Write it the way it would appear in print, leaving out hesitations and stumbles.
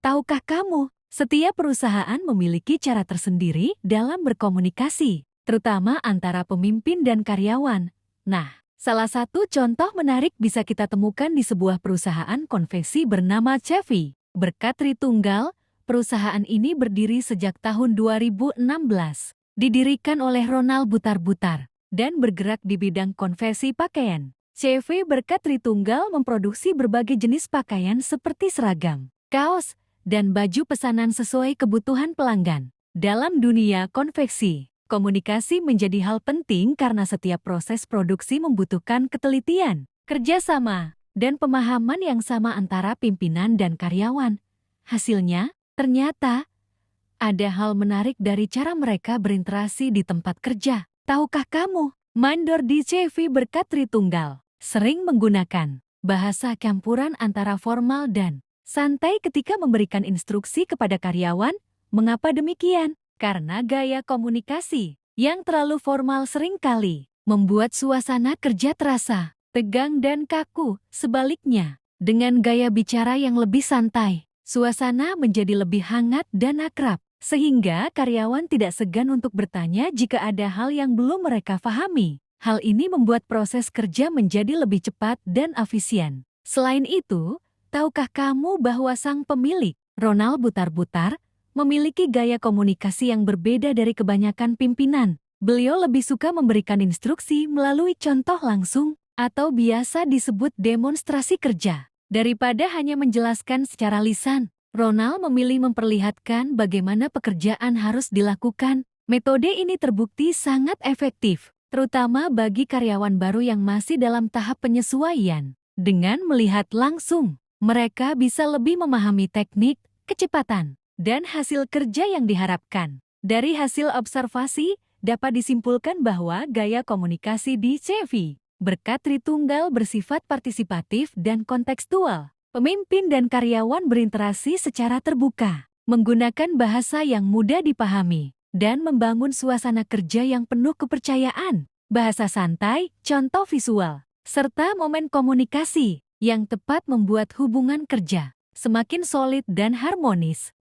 Tahukah kamu, setiap perusahaan memiliki cara tersendiri dalam berkomunikasi, terutama antara pemimpin dan karyawan. Nah, salah satu contoh menarik bisa kita temukan di sebuah perusahaan konveksi bernama Chevy. Berkat Tritunggal, perusahaan ini berdiri sejak tahun 2016. Didirikan oleh Ronald Butar-Butar dan bergerak di bidang konveksi pakaian. Chevy berkat Tritunggal memproduksi berbagai jenis pakaian seperti seragam, kaos, dan baju pesanan sesuai kebutuhan pelanggan. Dalam dunia konveksi, komunikasi menjadi hal penting karena setiap proses produksi membutuhkan ketelitian, kerjasama, dan pemahaman yang sama antara pimpinan dan karyawan. Hasilnya, ternyata ada hal menarik dari cara mereka berinteraksi di tempat kerja. Tahukah kamu, mandor di Chevy berkat Tritunggal sering menggunakan bahasa campuran antara formal dan santai ketika memberikan instruksi kepada karyawan. Mengapa demikian? Karena gaya komunikasi yang terlalu formal seringkali membuat suasana kerja terasa tegang dan kaku. Sebaliknya, dengan gaya bicara yang lebih santai, suasana menjadi lebih hangat dan akrab, sehingga karyawan tidak segan untuk bertanya jika ada hal yang belum mereka pahami. Hal ini membuat proses kerja menjadi lebih cepat dan efisien. Selain itu, tahukah kamu bahwa sang pemilik, Ronald Butar-Butar, memiliki gaya komunikasi yang berbeda dari kebanyakan pimpinan? Beliau lebih suka memberikan instruksi melalui contoh langsung atau biasa disebut demonstrasi kerja. Daripada hanya menjelaskan secara lisan, Ronald memilih memperlihatkan bagaimana pekerjaan harus dilakukan. Metode ini terbukti sangat efektif, terutama bagi karyawan baru yang masih dalam tahap penyesuaian. Dengan melihat langsung, mereka bisa lebih memahami teknik, kecepatan, dan hasil kerja yang diharapkan. Dari hasil observasi, dapat disimpulkan bahwa gaya komunikasi di Chevy berkat Tritunggal bersifat partisipatif dan kontekstual. Pemimpin dan karyawan berinteraksi secara terbuka, menggunakan bahasa yang mudah dipahami, dan membangun suasana kerja yang penuh kepercayaan. Bahasa santai, contoh visual, serta momen komunikasi yang tepat membuat hubungan kerja semakin solid dan harmonis.